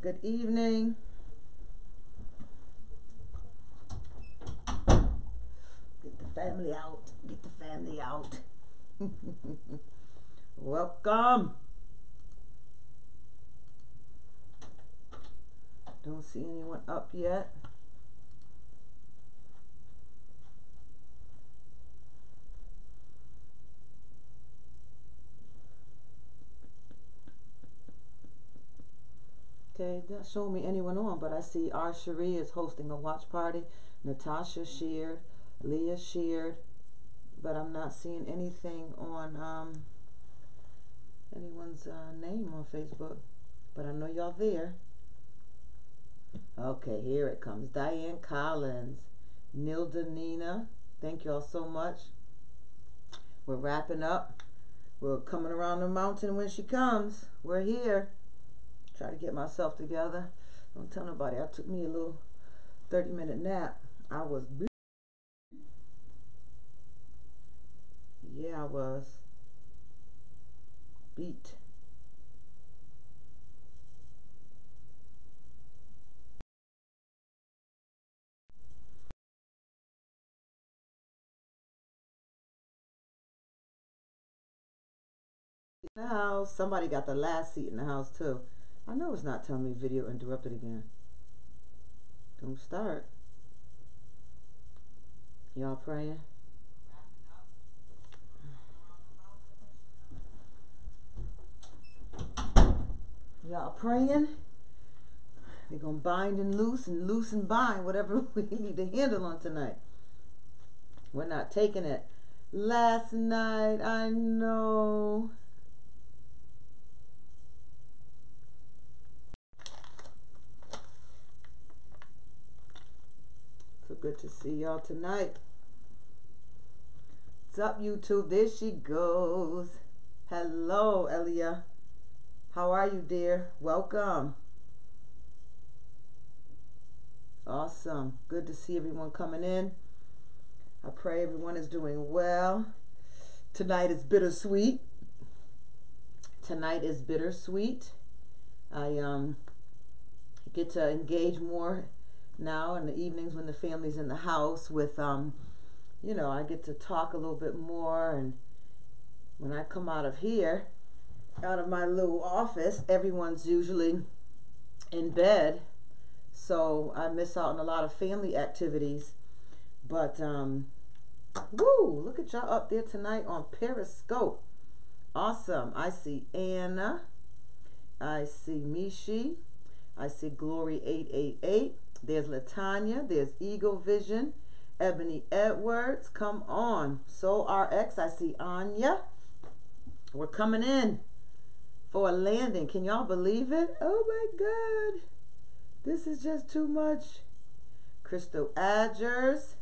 Good evening. Get the family out. Get the family out. Welcome. Don't see anyone up yet. Okay, not showing me anyone on, but I see our Cherie is hosting a watch party. Natasha shared, Leah shared, but I'm not seeing anything on anyone's name on Facebook. But I know y'all there. Okay, here it comes. Diane Collins, Nilda Nina. Thank y'all so much. We're wrapping up. We're coming around the mountain when she comes. We're here. Try to get myself together. Don't tell nobody. I took me a little 30-minute nap. I was beat. Yeah, I was beat. In the house. Somebody got the last seat in the house too. I know it's not telling me video interrupted again. Don't start. Y'all praying? Y'all praying? We're going to bind and loose and bind whatever we need to handle on tonight. We're not taking it. Last night, I know. So good to see y'all tonight. What's up, YouTube? There she goes. Hello, Elia. How are you, dear? Welcome. Awesome. Good to see everyone coming in. I pray everyone is doing well. Tonight is bittersweet. Tonight is bittersweet. I get to engage more now in the evenings when the family's in the house with you know, I get to talk a little bit more, and when I come out of here, out of my little office, everyone's usually in bed, so I miss out on a lot of family activities. But woo, look at y'all up there tonight on Periscope. Awesome. I see Anna, I see Mishi, I see Glory 888, there's Latanya, there's Eagle Vision, Ebony Edwards, come on. Soul RX, I see Anya. We're coming in for a landing. Can y'all believe it? Oh my God. This is just too much. Crystal Adgers.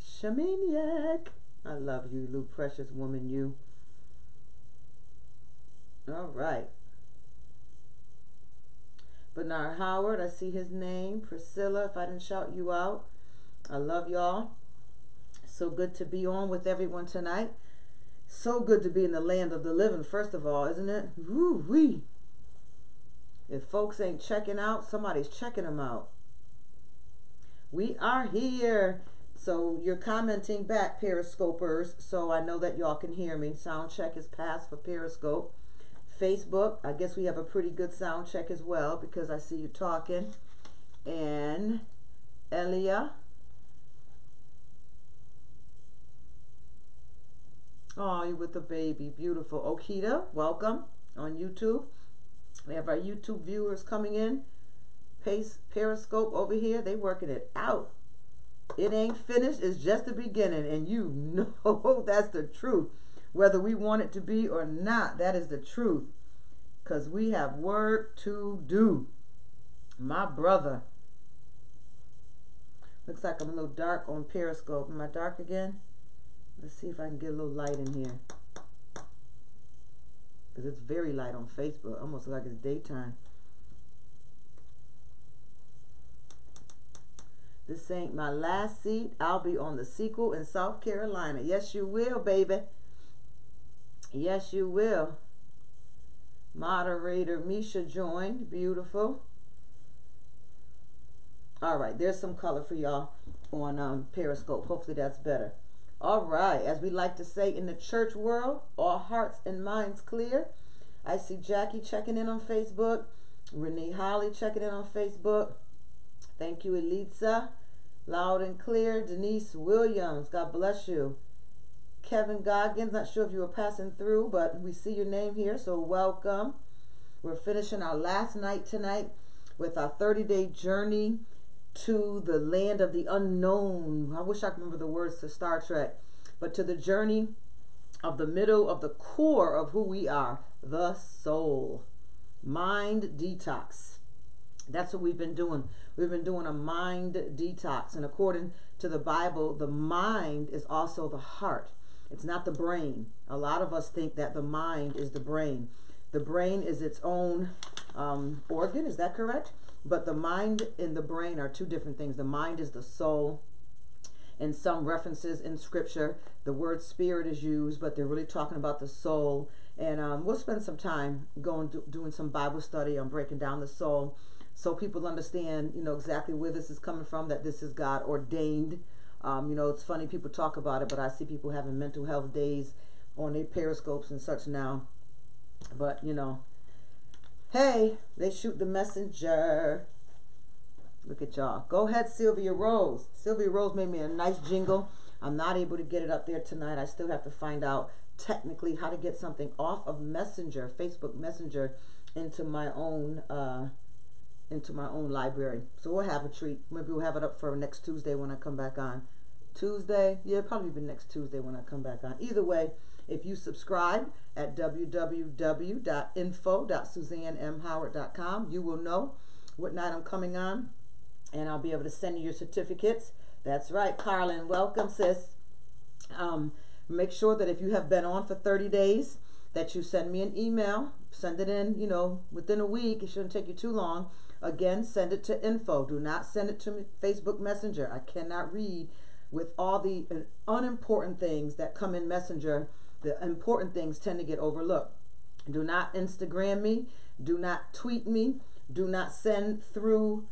Shamaniac. I love you, Lou, precious woman, you. All right. Bernard Howard, I see his name. Priscilla, if I didn't shout you out. I love y'all. So good to be on with everyone tonight. So good to be in the land of the living, first of all, isn't it? Woo-wee. If folks ain't checking out, somebody's checking them out. We are here. So you're commenting back, Periscopers, so I know that y'all can hear me. Sound check is passed for Periscope. Facebook, I guess we have a pretty good sound check as well because I see you talking. And Elia. Oh, you with the baby. Beautiful. Okita, welcome on YouTube. We have our YouTube viewers coming in. Periscope over here, they working it out. It ain't finished, it's just the beginning, and you know that's the truth. Whether we want it to be or not, that is the truth. Because we have work to do. My brother. Looks like I'm a little dark on Periscope. Am I dark again? Let's see if I can get a little light in here. Because it's very light on Facebook. Almost like it's daytime. This ain't my last seat. I'll be on the sequel in South Carolina. Yes, you will, baby. Yes, you will. Moderator Misha joined. Beautiful. All right, there's some color for y'all on Periscope. Hopefully that's better. All right, as we like to say in the church world, all hearts and minds clear. I see Jackie checking in on Facebook. Renee Holly checking in on Facebook. Thank you, Elitza. Loud and clear. Denise Williams, God bless you. Kevin Goggins, not sure if you were passing through, but we see your name here, so welcome. We're finishing our last night tonight with our 30-day journey to the land of the unknown. I wish I could remember the words to Star Trek, but to the journey of the middle of the core of who we are, the soul. Mind detox. That's what we've been doing. We've been doing a mind detox, and according to the Bible, the mind is also the heart. It's not the brain. A lot of us think that the mind is the brain. The brain is its own organ, is that correct? But the mind and the brain are two different things. The mind is the soul. In some references in scripture, the word spirit is used, but they're really talking about the soul. And we'll spend some time doing some Bible study on breaking down the soul, so people understand, exactly where this is coming from, that this is God ordained. It's funny people talk about it, but I see people having mental health days on their periscopes and such now. But, hey, they shoot the messenger. Look at y'all. Go ahead, Sylvia Rose. Sylvia Rose made me a nice jingle. I'm not able to get it up there tonight. I still have to find out technically how to get something off of Messenger, Facebook Messenger, into my own library. So we'll have a treat. Maybe we'll have it up for next Tuesday when I come back on. Tuesday? Yeah, probably be next Tuesday when I come back on. Either way, if you subscribe at www.info.suzannemhoward.com, you will know what night I'm coming on, and I'll be able to send you your certificates. That's right, Carlin. Welcome, sis. Make sure that if you have been on for 30 days, that you send me an email. Send it in, within a week. It shouldn't take you too long. Again, send it to info. Do not send it to Facebook Messenger. I cannot read with all the unimportant things that come in Messenger. The important things tend to get overlooked. Do not Instagram me. Do not tweet me. Do not send through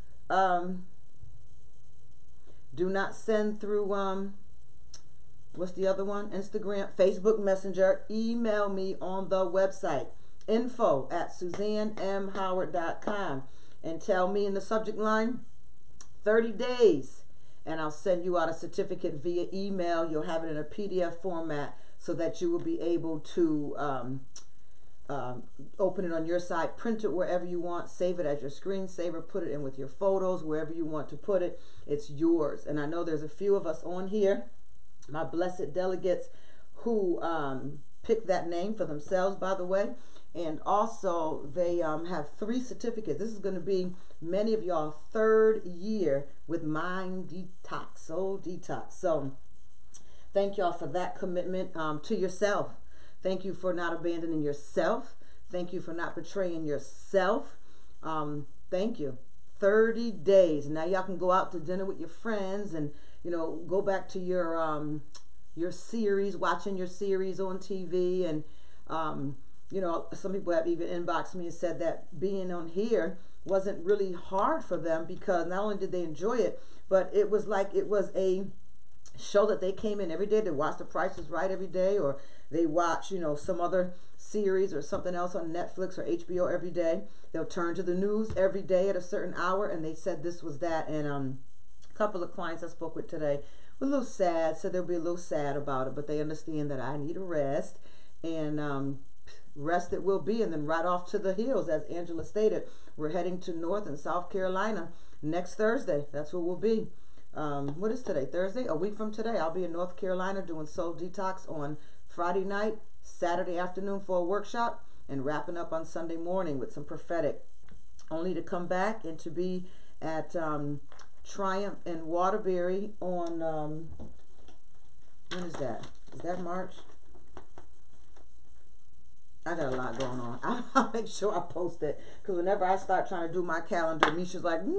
what's the other one? Instagram, Facebook Messenger. Email me on the website, info@suzannemhoward.com, and tell me in the subject line 30 days, and I'll send you out a certificate via email. You'll have it in a PDF format so that you will be able to open it on your site, print it wherever you want, save it as your screensaver, put it in with your photos, wherever you want to put it. It's yours. And I know there's a few of us on here, my blessed delegates, who picked that name for themselves, by the way. And also they have 3 certificates. This is going to be many of y'all 3rd year with Mind Detox, Soul Detox. So thank y'all for that commitment to yourself. Thank you for not abandoning yourself. Thank you for not betraying yourself. Thank you. 30 days. Now y'all can go out to dinner with your friends and, go back to your series, watching your series on TV. And, some people have even inboxed me and said that being on here wasn't really hard for them, because not only did they enjoy it, but it was like it was a show that they came in every day. They watch The Price is Right every day, or they watch, some other series or something else on Netflix or HBO every day. They'll turn to the news every day at a certain hour, and they said this was that. And a couple of clients I spoke with today were a little sad, so they'll be a little sad about it, but they understand that I need a rest, and rest it will be. And then right off to the hills, as Angela stated, we're heading to North and South Carolina next Thursday. That's where we'll be. What is today? Thursday? A week from today, I'll be in North Carolina doing Soul Detox on Friday night, Saturday afternoon for a workshop, and wrapping up on Sunday morning with some prophetic, only to come back and to be at Triumph in Waterbury on when is that? Is that March? I got a lot going on. I'll make sure I post it, because whenever I start trying to do my calendar, Misha's like, no,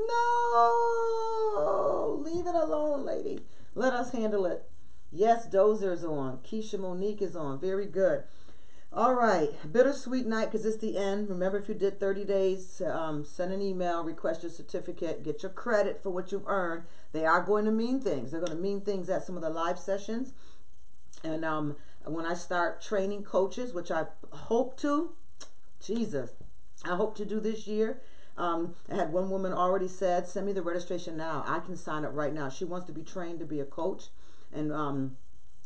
leave it alone, lady. Let us handle it. Yes, Dozer's on. Keisha Monique is on. Very good. All right, bittersweet night because it's the end. Remember, if you did 30 days, send an email, request your certificate, get your credit for what you've earned. They are going to mean things. They're going to mean things at some of the live sessions. And when I start training coaches, which I hope to, I hope to do this year. I had one woman already said, send me the registration now. I can sign up right now. She wants to be trained to be a coach. And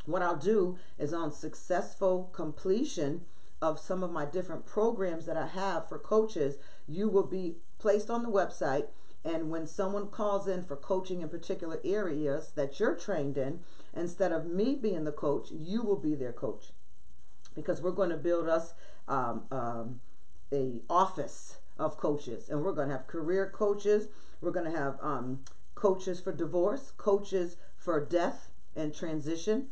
what I'll do is on successful completion of some of my different programs that I have for coaches, you will be placed on the website. And when someone calls in for coaching in particular areas that you're trained in, instead of me being the coach, you will be their coach. Because we're going to build us a office of coaches. And we're going to have career coaches. We're going to have coaches for divorce, coaches for death and transition.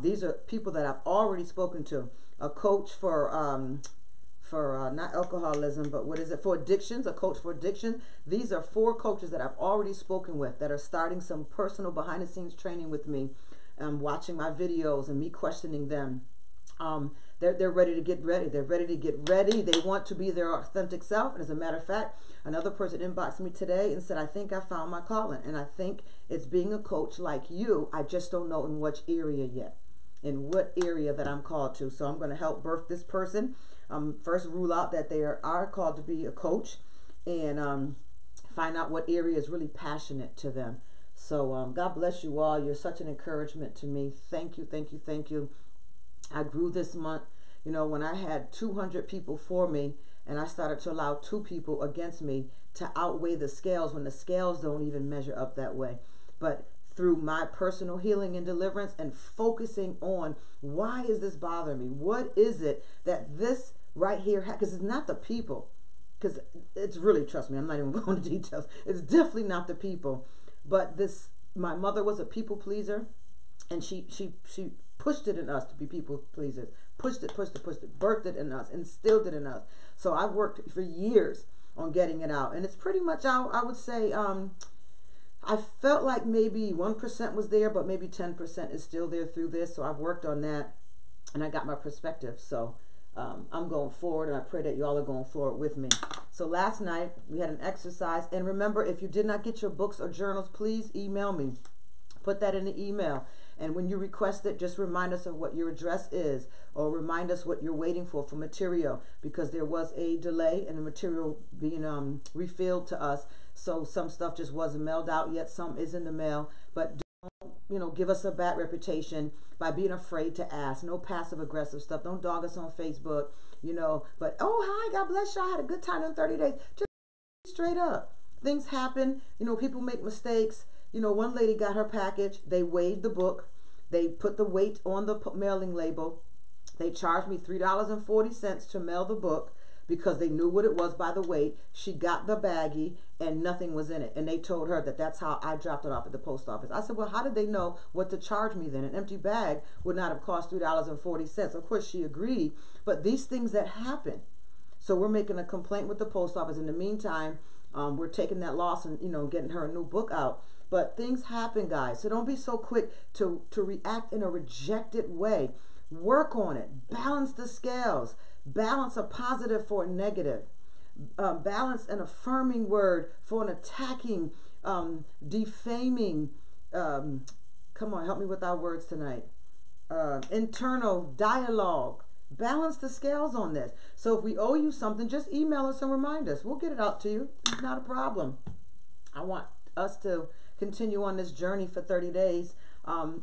These are people that I've already spoken to. A coach for not alcoholism, but what is it, for addictions, a coach for addictions. These are 4 coaches that I've already spoken with that are starting some personal behind the scenes training with me, watching my videos and me questioning them. They're ready to get ready. They're ready to get ready. They want to be their authentic self. And as a matter of fact, another person inboxed me today and said, I think I found my calling. And I think it's being a coach like you. I just don't know in which area yet, in what area that I'm called to. So I'm going to help birth this person. First rule out that they are called to be a coach, and find out what area is really passionate to them. So God bless you all. You're such an encouragement to me. Thank you, thank you, thank you. I grew this month. You know, when I had 200 people for me and I started to allow 2 people against me to outweigh the scales when the scales don't even measure up that way. But through my personal healing and deliverance and focusing on why is this bothering me? What is it that this right here, because it's not the people, because it's really, trust me, I'm not even going into details. It's definitely not the people. But my mother was a people pleaser, and she pushed it in us to be people pleasers. Pushed it, birthed it in us, instilled it in us. So I've worked for years on getting it out. And it's pretty much out, I would say, I felt like maybe 1% was there, but maybe 10% is still there through this. So I've worked on that, and I got my perspective. So I'm going forward, and I pray that you all are going forward with me. So last night, we had an exercise. And remember, if you did not get your books or journals, please email me. Put that in the email. And when you request it, just remind us of what your address is, or remind us what you're waiting for material, because there was a delay in the material being refilled to us. So some stuff just wasn't mailed out yet. Some is in the mail. But don't, give us a bad reputation by being afraid to ask. No passive aggressive stuff. Don't dog us on Facebook, But, oh, hi, God bless you. I had a good time in 30 days. Just straight up. Things happen. People make mistakes. One lady got her package. They weighed the book. They put the weight on the mailing label. They charged me $3.40 to mail the book because they knew what it was by the weight. She got the baggie and nothing was in it. And they told her that that's how I dropped it off at the post office. I said, well, how did they know what to charge me then? An empty bag would not have cost $3.40. Of course, she agreed. But these things that happen. So we're making a complaint with the post office. In the meantime, we're taking that loss and, getting her a new book out. But things happen, guys. So don't be so quick to react in a rejected way. Work on it. Balance the scales. Balance a positive for a negative. Balance an affirming word for an attacking, defaming. Come on, help me with our words tonight. Internal dialogue. Balance the scales on this. So if we owe you something, just email us and remind us. We'll get it out to you. It's not a problem. I want us to continue on this journey for 30 days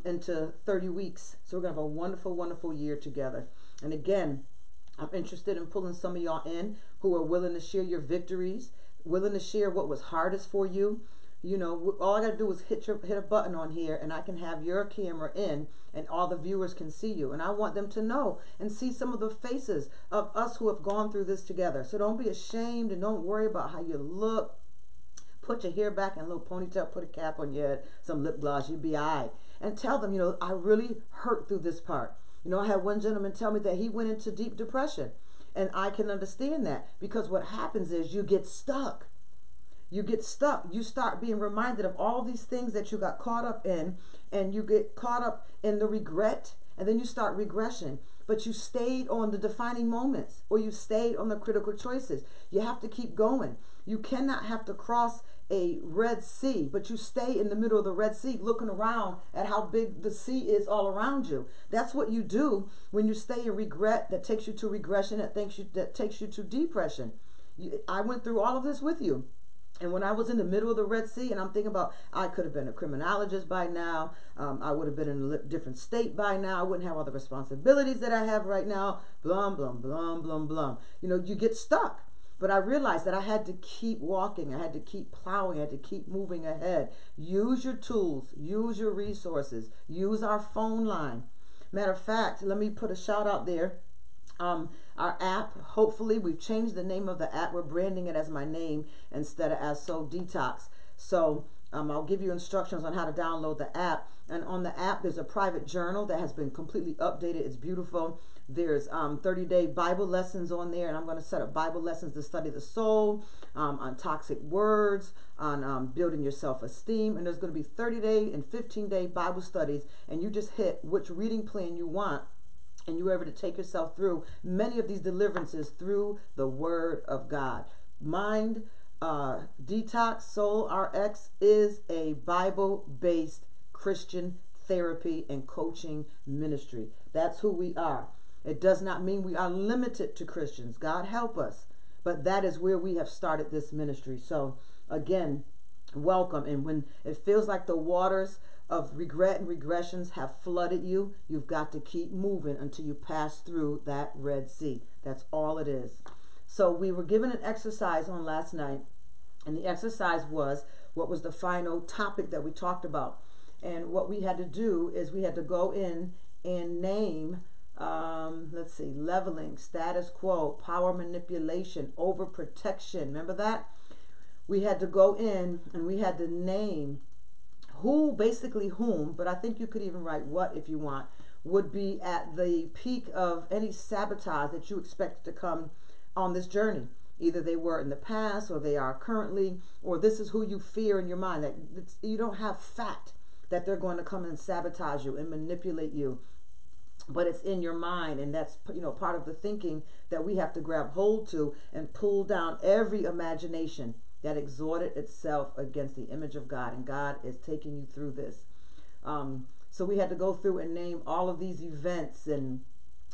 into 30 weeks. So we're going to have a wonderful, wonderful year together. And again, I'm interested in pulling some of y'all in who are willing to share your victories, willing to share what was hardest for you. All I got to do is hit a button on here, and I can have your camera in, and all the viewers can see you. And I want them to know and see some of the faces of us who have gone through this together. So don't be ashamed, and don't worry about how you look. Put your hair back in a little ponytail, put a cap on your head, some lip gloss, you'll be all right. And tell them, I really hurt through this part. I had one gentleman tell me that he went into deep depression. And I can understand that, because what happens is you get stuck. You get stuck. You start being reminded of all these things that you got caught up in, and you get caught up in the regret and then you start regression. But you stayed on the defining moments, or you stayed on the critical choices. You have to keep going. You cannot have to cross a Red Sea, but you stay in the middle of the Red Sea looking around at how big the sea is all around you. That's what you do when you stay in regret that takes you to regression, that takes you to depression. I went through all of this with you. And when I was in the middle of the Red Sea, and I'm thinking about, I could have been a criminologist by now. I would have been in a different state by now. I wouldn't have all the responsibilities that I have right now. Blum, blum, blum, blum, blum. You know, you get stuck. But I realized that I had to keep walking. I had to keep plowing. I had to keep moving ahead. Use your tools. Use your resources. Use our phone line. Matter of fact, let me put a shout out there. Our app, hopefully we've changed the name of the app. We're branding it as my name instead of as Soul Detox. So I'll give you instructions on how to download the app. And on the app, there's a private journal that has been completely updated. It's beautiful. There's 30-day Bible lessons on there, and I'm going to set up Bible lessons to study the soul, on toxic words, on building your self-esteem. And there's going to be 30-day and 15-day Bible studies, and you just hit which reading plan you want, and you're able to take yourself through many of these deliverances through the Word of God. Mind Detox Soul RX is a Bible-based Christian therapy and coaching ministry. That's who we are. It does not mean we are limited to Christians. God help us. But that is where we have started this ministry. So again, welcome. And when it feels like the waters of regret and regressions have flooded you, you've got to keep moving until you pass through that Red Sea. That's all it is. So we were given an exercise on last night, and the exercise was, what was the final topic that we talked about? And what we had to do is we had to go in and name, let's see, leveling, status quo, power manipulation, overprotection. Remember that? We had to go in and we had to name who, basically whom, but I think you could even write what if you want, would be at the peak of any sabotage that you expect to come on this journey. Either they were in the past, or they are currently, or this is who you fear in your mind, that you don't have fact that they're going to come and sabotage you and manipulate you, but it's in your mind. And that's, you know, part of the thinking that we have to grab hold to and pull down every imagination that exhorted itself against the image of God. And God is taking you through this. So we had to go through and name all of these events. And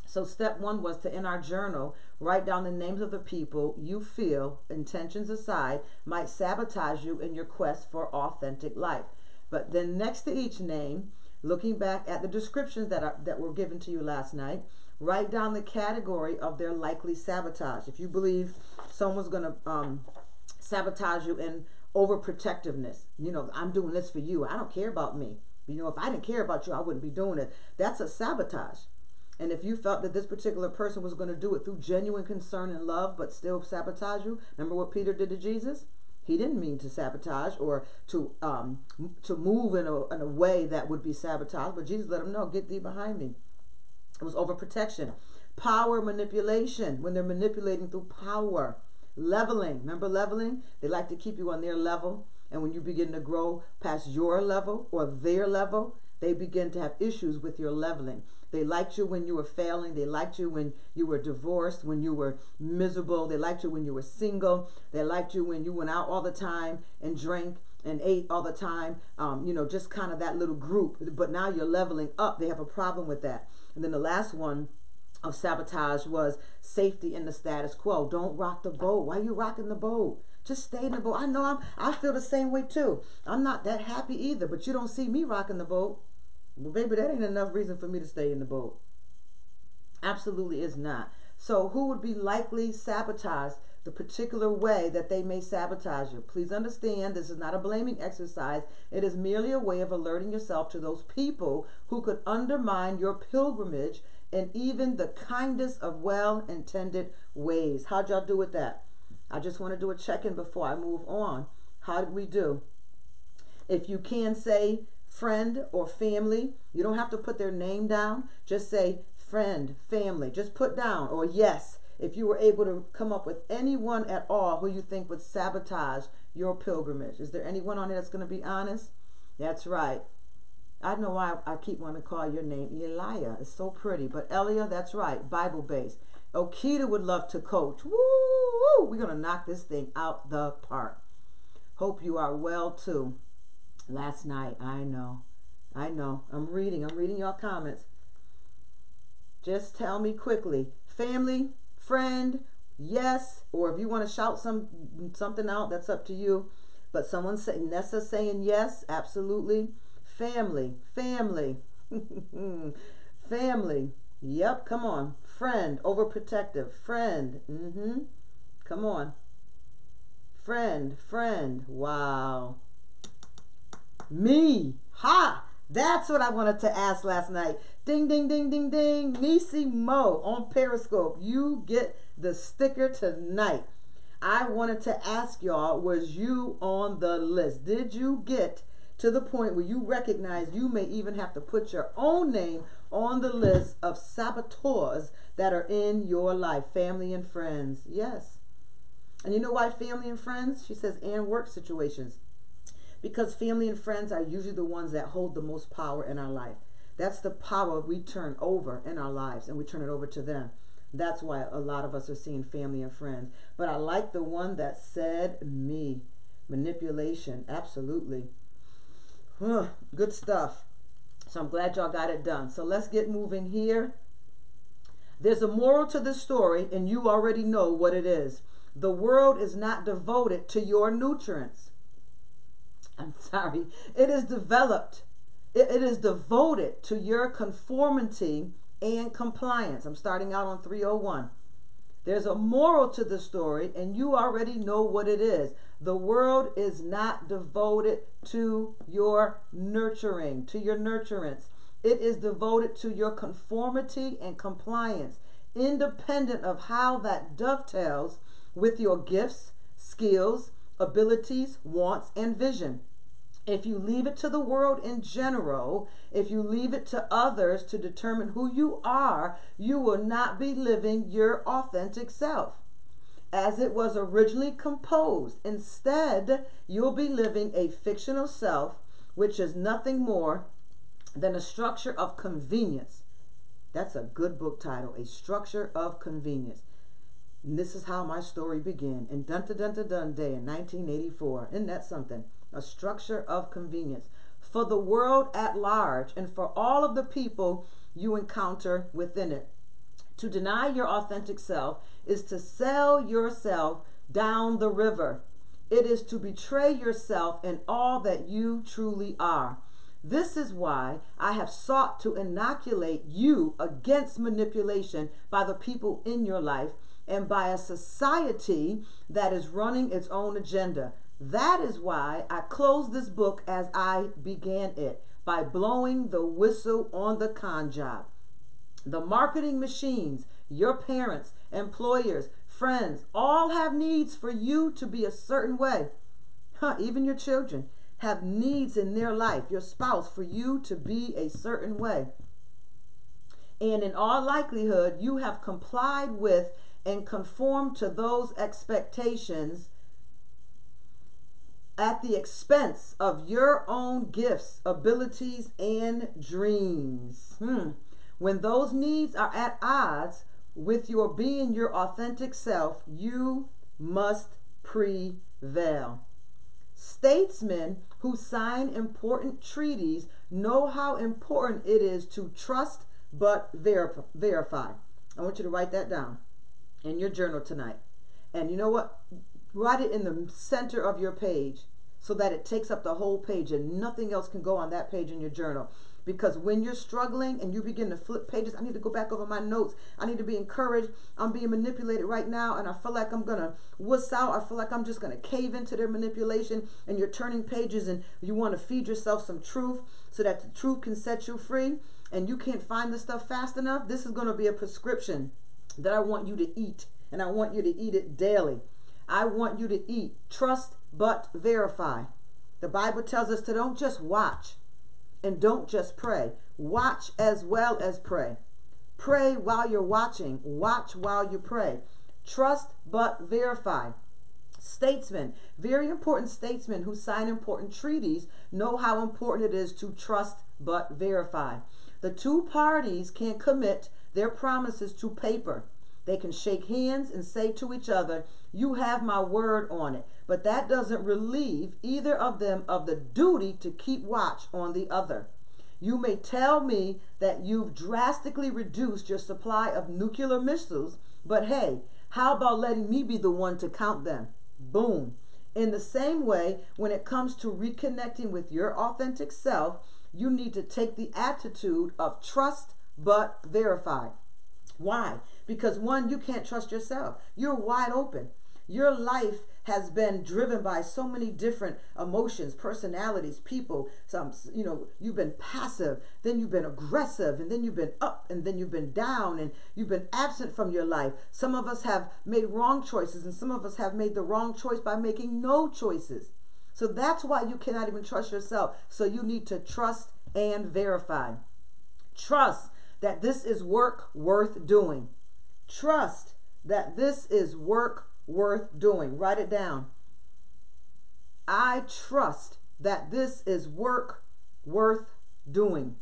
so step one was to, in our journal, write down the names of the people you feel, intentions aside, might sabotage you in your quest for authentic life. But then next to each name, looking back at the descriptions that were given to you last night, write down the category of their likely sabotage. If you believe someone's going to sabotage you in overprotectiveness, you know, I'm doing this for you, I don't care about me. You know, if I didn't care about you, I wouldn't be doing it. That's a sabotage. And if you felt that this particular person was going to do it through genuine concern and love, but still sabotage you, remember what Peter did to Jesus? He didn't mean to sabotage or to move in a way that would be sabotage, but Jesus let him know, get thee behind me. It was overprotection. Power manipulation, when they're manipulating through power. Leveling, remember leveling? They like to keep you on their level, and when you begin to grow past your level or their level, they begin to have issues with your leveling. They liked you when you were failing. They liked you when you were divorced, when you were miserable. They liked you when you were single. They liked you when you went out all the time and drank and ate all the time. You know, just kind of that little group. But now you're leveling up. They have a problem with that. And then the last one of sabotage was safety in the status quo. Don't rock the boat. Why are you rocking the boat? Just stay in the boat. I know I feel the same way too. I'm not that happy either, but you don't see me rocking the boat. Well, baby, that ain't enough reason for me to stay in the boat. Absolutely is not. So who would be likely sabotaged the particular way that they may sabotage you? Please understand, this is not a blaming exercise. It is merely a way of alerting yourself to those people who could undermine your pilgrimage in even the kindest of well-intended ways. How'd y'all do with that? I just want to do a check-in before I move on. How did we do? If you can say friend or family, you don't have to put their name down. Just say friend, family. Just put down, or yes, if you were able to come up with anyone at all who you think would sabotage your pilgrimage. Is there anyone on here that's going to be honest? That's right. I know why I keep wanting to call your name Elia. It's so pretty. But Elia, that's right, Bible-based. Okita would love to coach. Woo! We're going to knock this thing out the park. Hope you are well, too. Last night, I know. I'm reading your comments. Just tell me quickly. Family, friend, yes. Or if you want to shout something out, that's up to you. But someone say, Nessa saying yes, absolutely. Family. Family. Yep, come on. Friend, overprotective. Friend. Come on. Friend. Wow. Me. Ha! That's what I wanted to ask last night. Ding, ding, ding, ding, ding. Nisi Mo on Periscope. You get the sticker tonight. I wanted to ask y'all, was you on the list? Did you get to the point where you recognize you may even have to put your own name on the list of saboteurs that are in your life? Family and friends. Yes. And you know why family and friends? She says, and work situations. Because family and friends are usually the ones that hold the most power in our life. That's the power we turn over in our lives, and we turn it over to them. That's why a lot of us are seeing family and friends. But I like the one that said me. Manipulation. Absolutely. Good stuff. So I'm glad y'all got it done. So let's get moving here. There's a moral to this story, and you already know what it is. The world is not devoted to your nutrients. I'm sorry. It is developed. It is devoted to your conformity and compliance. I'm starting out on 301. There's a moral to the story, and you already know what it is. The world is not devoted to your nurturing, to your nurturance. It is devoted to your conformity and compliance, independent of how that dovetails with your gifts, skills, abilities, wants, and vision. If you leave it to the world in general, if you leave it to others to determine who you are, you will not be living your authentic self as it was originally composed. Instead, you'll be living a fictional self, which is nothing more than a structure of convenience. That's a good book title, A Structure of Convenience. And this is how my story began in Dun-dun-dun-dun Day in 1984. Isn't that something? A structure of convenience for the world at large and for all of the people you encounter within it. To deny your authentic self is to sell yourself down the river. It is to betray yourself in all that you truly are. This is why I have sought to inoculate you against manipulation by the people in your life and by a society that is running its own agenda. That is why I closed this book as I began it, by blowing the whistle on the con job. The marketing machines, your parents, employers, friends, all have needs for you to be a certain way. Even your children have needs in their life, your spouse, for you to be a certain way. And in all likelihood, you have complied with and conformed to those expectations at the expense of your own gifts, abilities, and dreams. When those needs are at odds with your being your authentic self, you must prevail. Statesmen who sign important treaties know how important it is to trust but verify. I want you to write that down in your journal tonight. And you know what? Write it in the center of your page so that it takes up the whole page and nothing else can go on that page in your journal. Because when you're struggling and you begin to flip pages, I need to go back over my notes. I need to be encouraged. I'm being manipulated right now, and I feel like I'm going to wuss out. I feel like I'm just going to cave into their manipulation, and you're turning pages, and you want to feed yourself some truth so that the truth can set you free, and you can't find this stuff fast enough. This is going to be a prescription that I want you to eat, and I want you to eat it daily. I want you to eat. Trust but verify. The Bible tells us to don't just watch and don't just pray. Watch as well as pray. Pray while you're watching. Watch while you pray. Trust but verify. Statesmen, very important statesmen who sign important treaties know how important it is to trust but verify. The two parties can commit their promises to paper. They can shake hands and say to each other, "You have my word on it." But that doesn't relieve either of them of the duty to keep watch on the other. You may tell me that you've drastically reduced your supply of nuclear missiles, but hey, how about letting me be the one to count them? Boom. In the same way, when it comes to reconnecting with your authentic self, you need to take the attitude of trust but verify. Why? Because one, you can't trust yourself. You're wide open. Your life has been driven by so many different emotions, personalities, people. You've been passive, then you've been aggressive, and then you've been up, and then you've been down, and you've been absent from your life. Some of us have made wrong choices, and some of us have made the wrong choice by making no choices. So that's why you cannot even trust yourself. So you need to trust and verify. Trust that this is work worth doing. Trust that this is work worth doing. Write it down. I trust that this is work worth doing.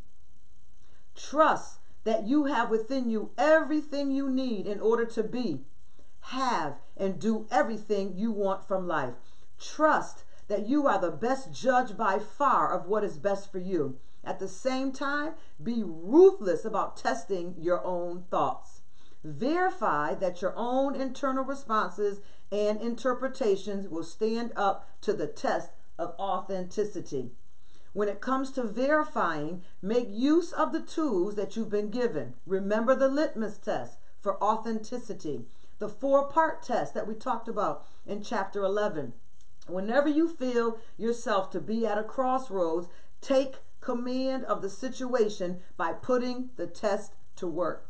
Trust that you have within you everything you need in order to be, have, and do everything you want from life. Trust that you are the best judge by far of what is best for you. At the same time, be ruthless about testing your own thoughts. Verify that your own internal responses and interpretations will stand up to the test of authenticity. When it comes to verifying, make use of the tools that you've been given. Remember the litmus test for authenticity, the 4-part test that we talked about in chapter 11. Whenever you feel yourself to be at a crossroads, take command of the situation by putting the test to work,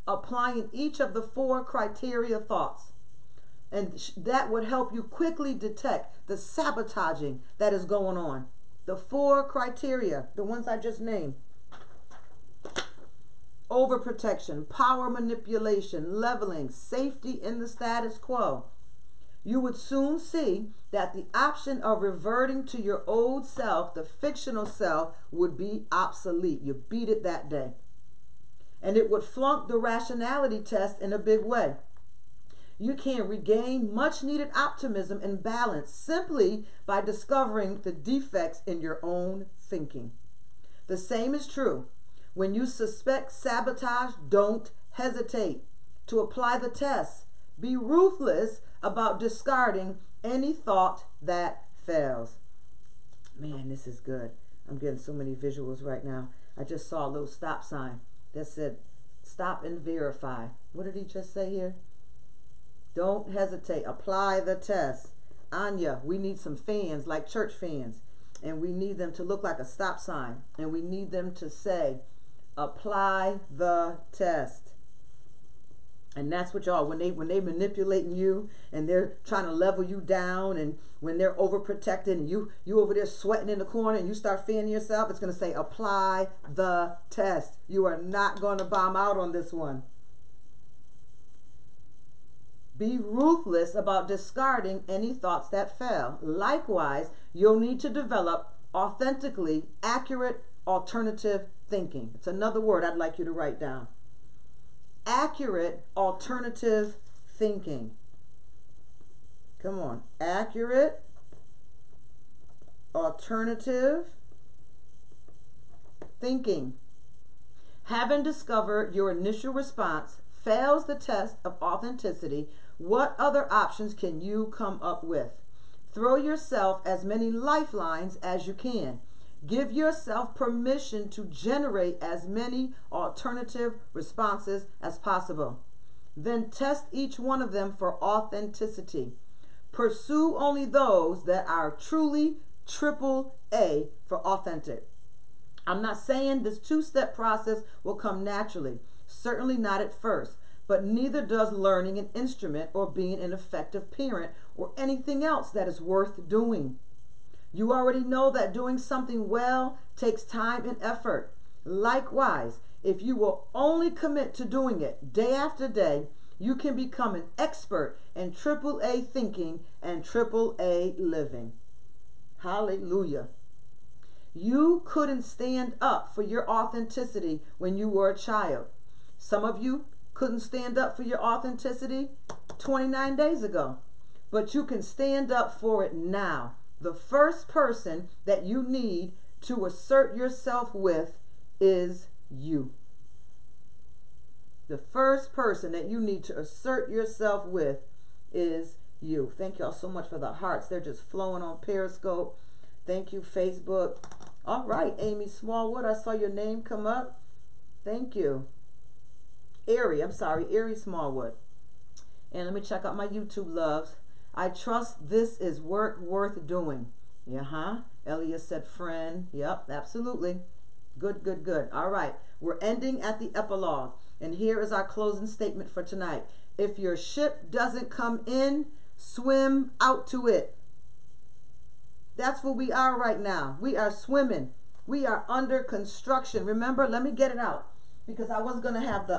applying each of the 4 criteria thoughts. And that would help you quickly detect the sabotaging that is going on. The 4 criteria, the ones I just named: overprotection, power manipulation, leveling, safety in the status quo. You would soon see that the option of reverting to your old self, the fictional self, would be obsolete. You beat it that day. And it would flunk the rationality test in a big way. You can regain much needed optimism and balance simply by discovering the defects in your own thinking. The same is true. When you suspect sabotage, don't hesitate to apply the test. Be ruthless about discarding any thought that fails. Man, this is good. I'm getting so many visuals right now. I just saw a little stop sign that said, stop and verify. What did he just say here? Don't hesitate. Apply the test. Anya, we need some fans, like church fans. And we need them to look like a stop sign. And we need them to say, apply the test. And that's what y'all, when they manipulating you and they're trying to level you down, and when they're overprotected and you over there sweating in the corner and you start feeling yourself, it's going to say, apply the test. You are not going to bomb out on this one. Be ruthless about discarding any thoughts that fail. Likewise, you'll need to develop authentically accurate alternative thinking. It's another word I'd like you to write down. Accurate alternative thinking. Come on. Accurate alternative thinking. Having discovered your initial response fails the test of authenticity, what other options can you come up with? Throw yourself as many lifelines as you can. Give yourself permission to generate as many alternative responses as possible. Then test each one of them for authenticity. Pursue only those that are truly AAA for authentic. I'm not saying this 2-step process will come naturally. Certainly not at first. But neither does learning an instrument or being an effective parent or anything else that is worth doing. You already know that doing something well takes time and effort. Likewise, if you will only commit to doing it day after day, You can become an expert in AAA thinking and AAA living. Hallelujah. You couldn't stand up for your authenticity when you were a child. Some of you couldn't stand up for your authenticity 29 days ago, but you can stand up for it now. The first person that you need to assert yourself with is you. The first person that you need to assert yourself with is you. Thank y'all so much for the hearts. They're just flowing on Periscope. Thank you, Facebook. All right, Amy Smallwood, I saw your name come up. Thank you. Ari Smallwood. And let me check out my YouTube loves. I trust this is work worth doing. Elia said friend. Yep, absolutely. Good, good, good. All right, we're ending at the epilogue. And here is our closing statement for tonight. If your ship doesn't come in, swim out to it. That's where we are right now. We are swimming. We are under construction. Remember, let me get it out, because I was going to have the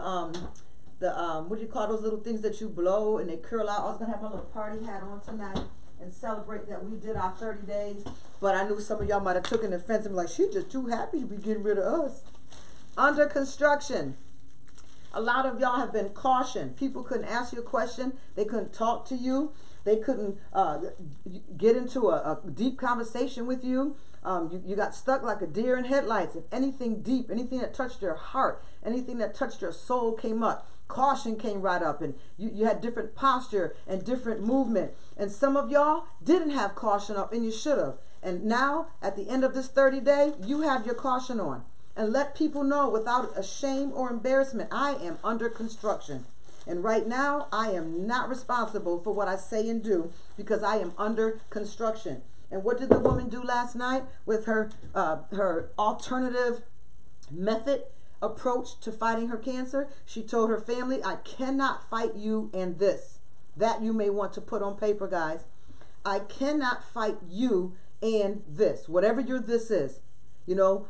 what do you call those little things that you blow and they curl out? I was going to have my little party hat on tonight and celebrate that we did our 30 days. But I knew some of y'all might have taken offense and be like, she's just too happy to be getting rid of us. Under construction. A lot of y'all have been cautioned. People couldn't ask you a question. They couldn't talk to you. They couldn't get into a deep conversation with you. You got stuck like a deer in headlights. If anything deep, anything that touched your heart, anything that touched your soul came up, caution came right up, and you had different posture and different movement. And some of y'all didn't have caution up, and you should have. And now, at the end of this 30 day, you have your caution on. And let people know without a shame or embarrassment, I am under construction. And right now, I am not responsible for what I say and do, because I am under construction. And what did the woman do last night with her alternative method approach to fighting her cancer? She told her family, I cannot fight you in this. That you may want to put on paper, guys. I cannot fight you in this. Whatever your this is. You know,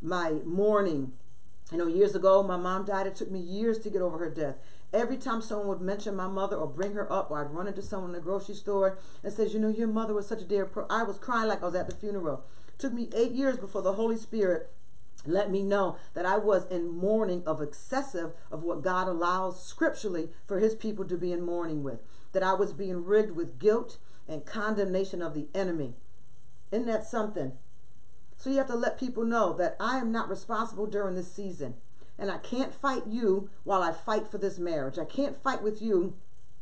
my mourning. You know, years ago, my mom died. It took me years to get over her death. Every time someone would mention my mother or bring her up, or I'd run into someone in the grocery store and says, you know, your mother was such a dear person. I was crying like I was at the funeral. It took me 8 years before the Holy Spirit let me know that I was in mourning of excessive of what God allows scripturally for his people to be in mourning with. That I was being rigged with guilt and condemnation of the enemy. Isn't that something? So you have to let people know that I am not responsible during this season. And I can't fight you while I fight for this marriage. I can't fight with you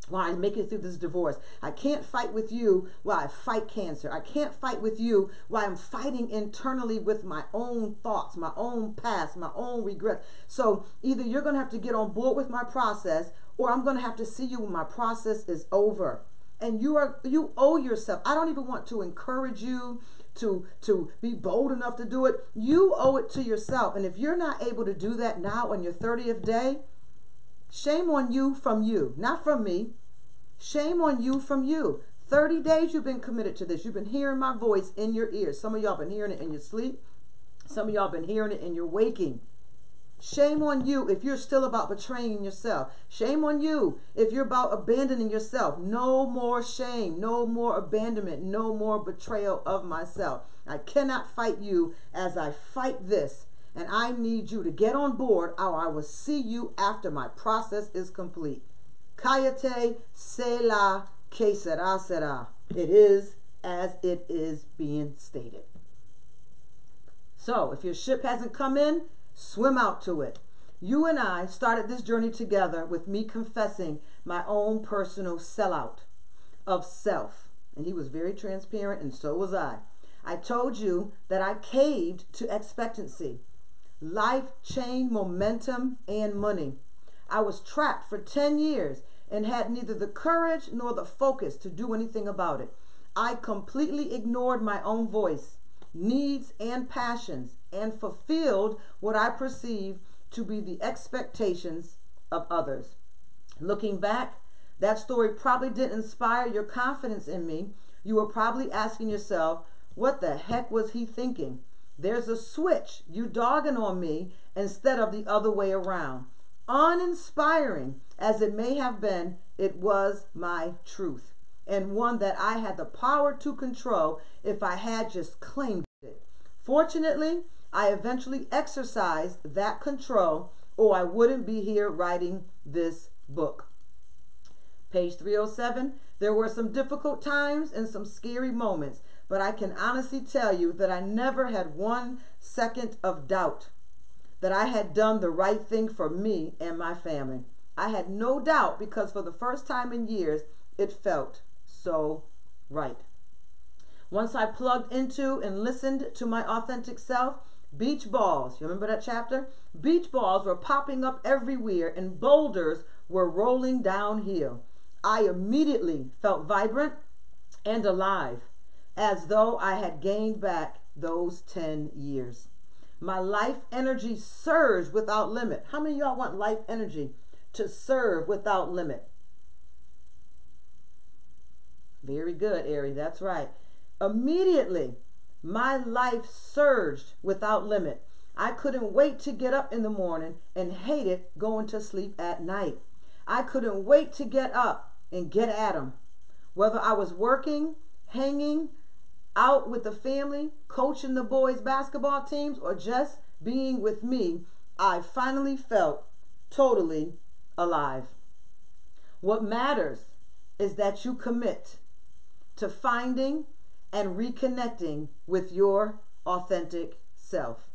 while I make it through this divorce. I can't fight with you while I fight cancer. I can't fight with you while I'm fighting internally with my own thoughts, my own past, my own regrets. So either you're going to have to get on board with my process, or I'm going to have to see you when my process is over. And you owe yourself. I don't even want to encourage you to be bold enough to do it. You owe it to yourself. And if you're not able to do that now on your 30th day, shame on you from you, not from me. Shame on you from you. 30 days you've been committed to this. You've been hearing my voice in your ears. Some of y'all been hearing it in your sleep. Some of y'all been hearing it in your waking. Shame on you if you're still about betraying yourself. Shame on you if you're about abandoning yourself. No more shame, no more abandonment, no more betrayal of myself. I cannot fight you as I fight this. And I need you to get on board, or I will see you after my process is complete. Kayate sela que sera sera. It is as it is being stated. So if your ship hasn't come in, swim out to it. You and I started this journey together with me confessing my own personal sellout of self. And he was very transparent, and so was I. I told you that I caved to expectancy, life, chain, momentum, and money. I was trapped for 10 years and had neither the courage nor the focus to do anything about it. I completely ignored my own voice, needs, and passions, and fulfilled what I perceived to be the expectations of others. Looking back, that story probably didn't inspire your confidence in me. You were probably asking yourself, what the heck was he thinking? There's a switch. You dogging on me instead of the other way around. Uninspiring as it may have been, it was my truth, and one that I had the power to control if I had just claimed it. Fortunately, I eventually exercised that control, or I wouldn't be here writing this book. Page 307, there were some difficult times and some scary moments, but I can honestly tell you that I never had 1 second of doubt that I had done the right thing for me and my family. I had no doubt because for the first time in years, it felt so right. Once I plugged into and listened to my authentic self, beach balls, you remember that chapter? Beach balls were popping up everywhere and boulders were rolling downhill. I immediately felt vibrant and alive, as though I had gained back those 10 years. My life energy surged without limit. How many of y'all want life energy to serve without limit? Very good, Ari. That's right. Immediately, my life surged without limit. I couldn't wait to get up in the morning and hated going to sleep at night. I couldn't wait to get up and get at them. Whether I was working, hanging out with the family, coaching the boys' basketball teams, or just being with me, I finally felt totally alive. What matters is that you commit to finding and reconnecting with your authentic self.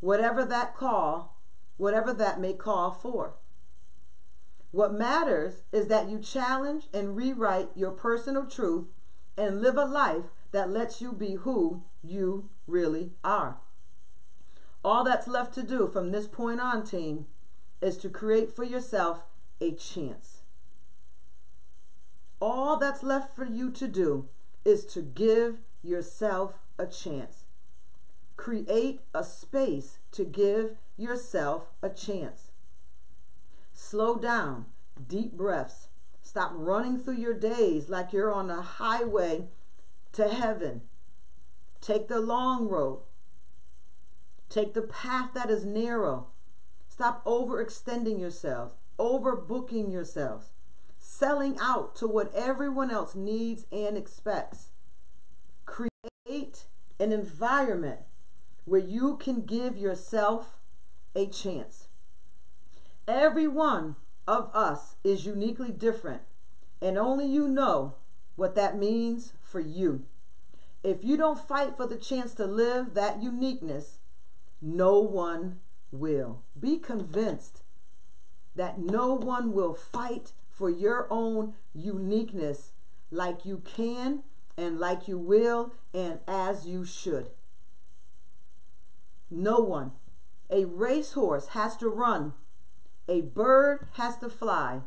Whatever that may call for. What matters is that you challenge and rewrite your personal truth and live a life that lets you be who you really are. All that's left to do from this point on, team, is to create for yourself a chance. All that's left for you to do is to give yourself a chance. Create a space to give yourself a chance. Slow down, deep breaths. Stop running through your days like you're on a highway to heaven. Take the long road. Take the path that is narrow. Stop overextending yourselves, overbooking yourselves, selling out to what everyone else needs and expects. Create an environment where you can give yourself a chance. Every one of us is uniquely different, and only you know what that means for you. If you don't fight for the chance to live that uniqueness, no one will. Be convinced that no one will fight for your own uniqueness like you can and like you will and as you should. No one. A racehorse has to run. A bird has to fly.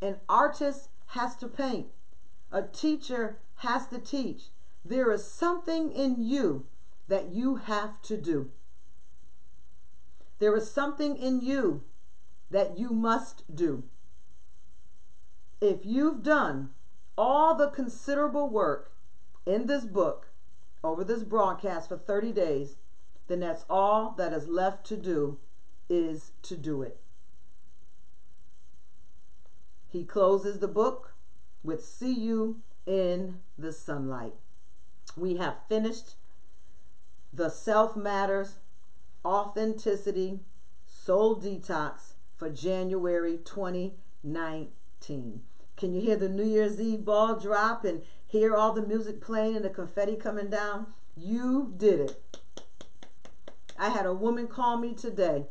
An artist has to paint. A teacher has to teach. There is something in you that you have to do. There is something in you that you must do. If you've done all the considerable work in this book over this broadcast for 30 days, then that's all that is left to do is to do it. He closes the book with "See you in the sunlight." We have finished the Self Matters Authenticity Soul Detox for January 2019. Can you hear the New Year's Eve ball drop and hear all the music playing and the confetti coming down? You did it. I had a woman call me today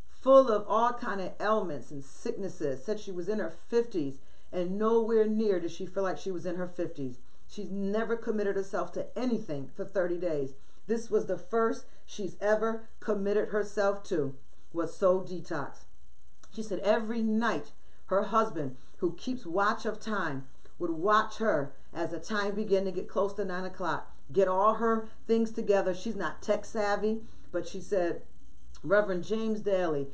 full of all kind of ailments and sicknesses, said she was in her 50s and nowhere near did she feel like she was in her 50s. She's never committed herself to anything for 30 days. This was the first she's ever committed herself to, was Soul Detox. She said every night her husband, who keeps watch of time, would watch her as the time began to get close to 9 o'clock, get all her things together. She's not tech savvy, but she said Reverend James Daly,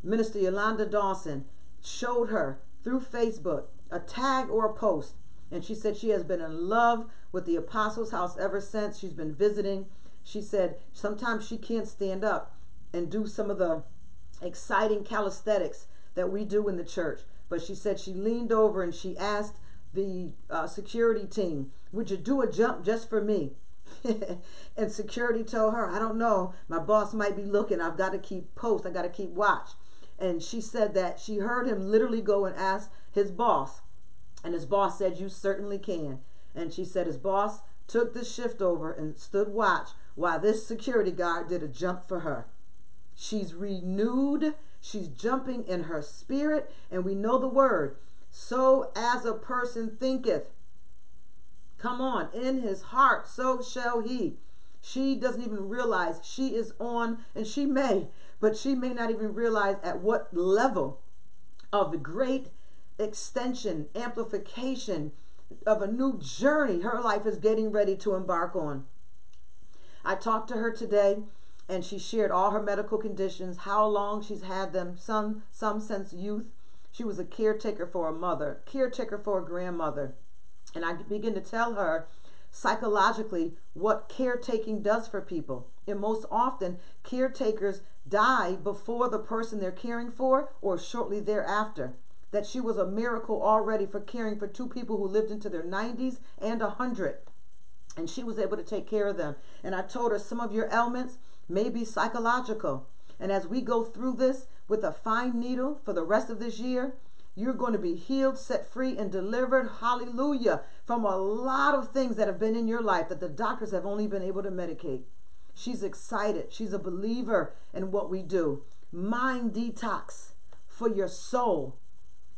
Minister Yolanda Dawson showed her through Facebook a tag or a post. And she said she has been in love with the Apostles' House ever since. She's been visiting. She said sometimes she can't stand up and do some of the exciting calisthenics that we do in the church. But she said she leaned over and she asked the security team, would you do a jump just for me? And security told her, I don't know, my boss might be looking, I've got to keep post, I got to keep watch. And she said that she heard him literally go and ask his boss, and his boss said, you certainly can. And she said his boss took the shift over and stood watch while this security guard did a jump for her. She's renewed, she's jumping in her spirit, and we know the word, so as a person thinketh, come on, in his heart, so shall he. She doesn't even realize she is on, and she may not even realize at what level of the great extension, amplification of a new journey her life is getting ready to embark on. I talked to her today, and she shared all her medical conditions, how long she's had them, some since youth. She was a caretaker for a mother, caretaker for a grandmother. And I begin to tell her psychologically what caretaking does for people. And most often, caretakers die before the person they're caring for or shortly thereafter. That she was a miracle already for caring for two people who lived into their 90s and 100. And she was able to take care of them. And I told her some of your ailments may be psychological. And as we go through this with a fine needle for the rest of this year, you're going to be healed, set free, and delivered, hallelujah, from a lot of things that have been in your life that the doctors have only been able to medicate. She's excited. She's a believer in what we do. Mind detox for your soul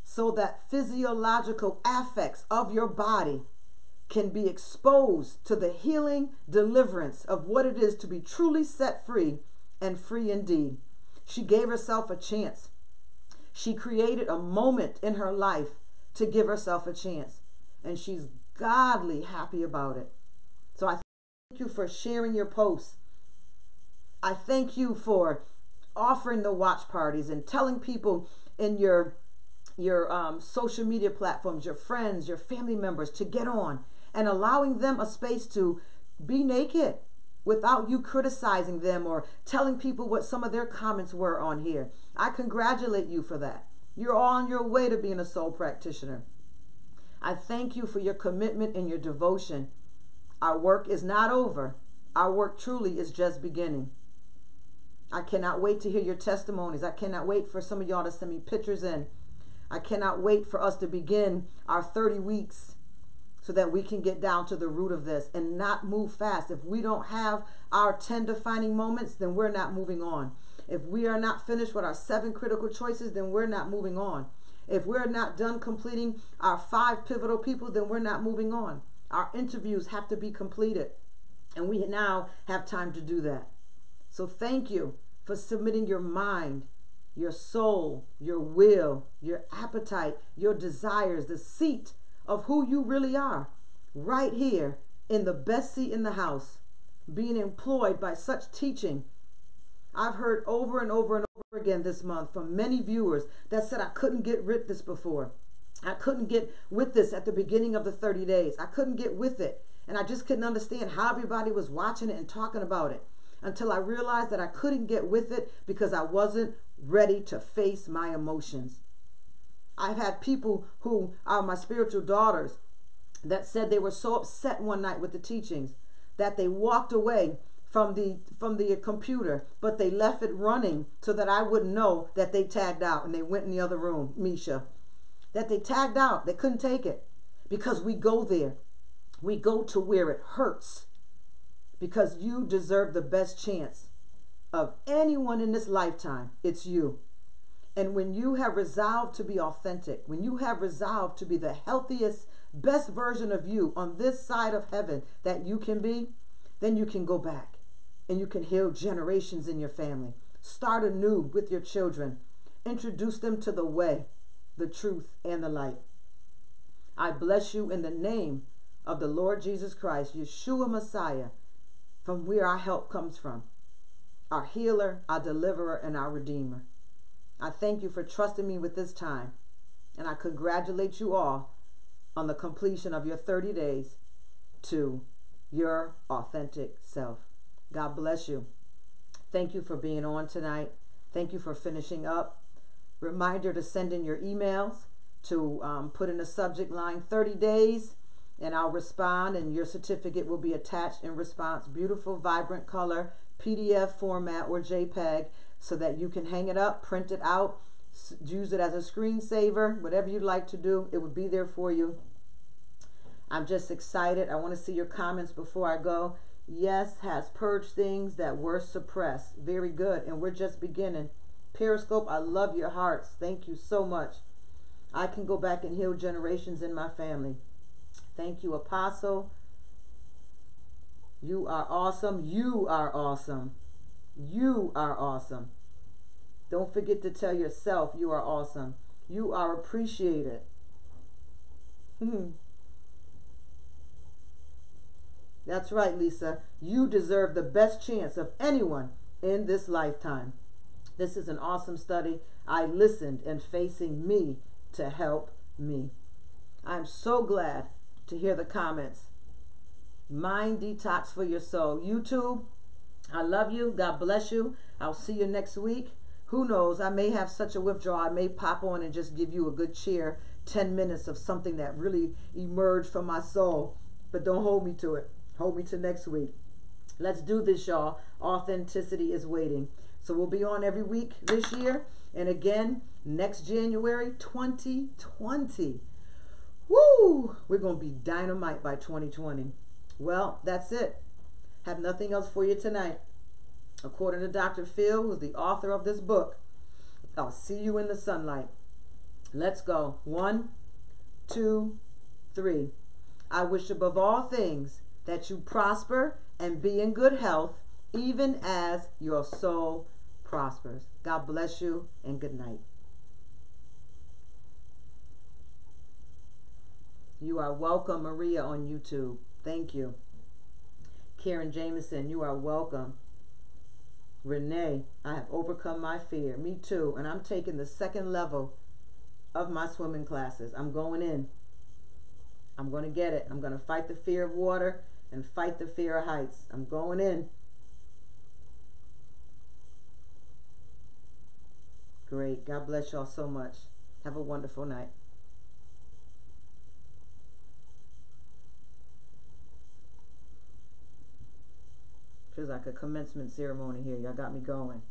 so that physiological affects of your body can be exposed to the healing deliverance of what it is to be truly set free and free indeed. She gave herself a chance. She created a moment in her life to give herself a chance. And she's godly happy about it. So I thank you for sharing your posts. I thank you for offering the watch parties and telling people in your social media platforms, your friends, your family members to get on and allowing them a space to be naked without you criticizing them or telling people what some of their comments were on here. I congratulate you for that. You're on your way to being a soul practitioner. I thank you for your commitment and your devotion. Our work is not over. Our work truly is just beginning. I cannot wait to hear your testimonies. I cannot wait for some of y'all to send me pictures in. I cannot wait for us to begin our 30 weeks so that we can get down to the root of this and not move fast. If we don't have our 10 defining moments, then we're not moving on. If we are not finished with our 7 critical choices, then we're not moving on. If we're not done completing our 5 pivotal people, then we're not moving on. Our interviews have to be completed, and we now have time to do that. So thank you for submitting your mind, your soul, your will, your appetite, your desires, the seat of who you really are, right here in the best seat in the house, being employed by such teaching. I've heard over and over and over again this month from many viewers that said, I couldn't get with this before. I couldn't get with this at the beginning of the 30 days. I couldn't get with it. And I just couldn't understand how everybody was watching it and talking about it until I realized that I couldn't get with it because I wasn't ready to face my emotions. I've had people who are my spiritual daughters that said they were so upset one night with the teachings that they walked away from the computer, but they left it running so that I wouldn't know that they tagged out, and they went in the other room, Misha, that they tagged out. They couldn't take it because we go there. We go to where it hurts because you deserve the best chance of anyone in this lifetime. It's you. And when you have resolved to be authentic, when you have resolved to be the healthiest, best version of you on this side of heaven that you can be, then you can go back and you can heal generations in your family. Start anew with your children. Introduce them to the way, the truth, and the light. I bless you in the name of the Lord Jesus Christ, Yeshua Messiah, from where our help comes from, our healer, our deliverer, and our redeemer. I thank you for trusting me with this time, and I congratulate you all on the completion of your 30 days to your authentic self. God bless you. Thank you for being on tonight. Thank you for finishing up. Reminder to send in your emails, to put in the subject line 30 days, and I'll respond, and your certificate will be attached in response. Beautiful, vibrant color, PDF format or JPEG, so that you can hang it up, print it out, use it as a screensaver, whatever you'd like to do, it would be there for you. I'm just excited. I want to see your comments before I go. Yes, has purged things that were suppressed. Very good. And we're just beginning. Periscope, I love your hearts. Thank you so much. I can go back and heal generations in my family. Thank you, Apostle. You are awesome. You are awesome. You are awesome. Don't forget to tell yourself you are awesome. You are appreciated. That's right, Lisa. You deserve the best chance of anyone in this lifetime. This is an awesome study. I listened and facing me to help me. I'm so glad to hear the comments. Mind detox for your soul. YouTube, I love you. God bless you. I'll see you next week. Who knows? I may have such a withdrawal. I may pop on and just give you a good cheer. 10 minutes of something that really emerged from my soul. But don't hold me to it. Hold me to next week. Let's do this, y'all. Authenticity is waiting. So we'll be on every week this year. And again, next January 2020. Woo! We're going to be dynamite by 2020. Well, that's it. Have nothing else for you tonight. According to Dr. Phil, who's the author of this book, I'll see you in the sunlight. Let's go. 1, 2, 3. I wish above all things that you prosper and be in good health, even as your soul prospers. God bless you and good night. You are welcome, Maria, on YouTube. Thank you. Karen Jameson, you are welcome. Renee, I have overcome my fear. Me too. And I'm taking the second level of my swimming classes. I'm going in. I'm going to get it. I'm going to fight the fear of water and fight the fear of heights. I'm going in. Great. God bless y'all so much. Have a wonderful night. Feels like a commencement ceremony here. Y'all got me going.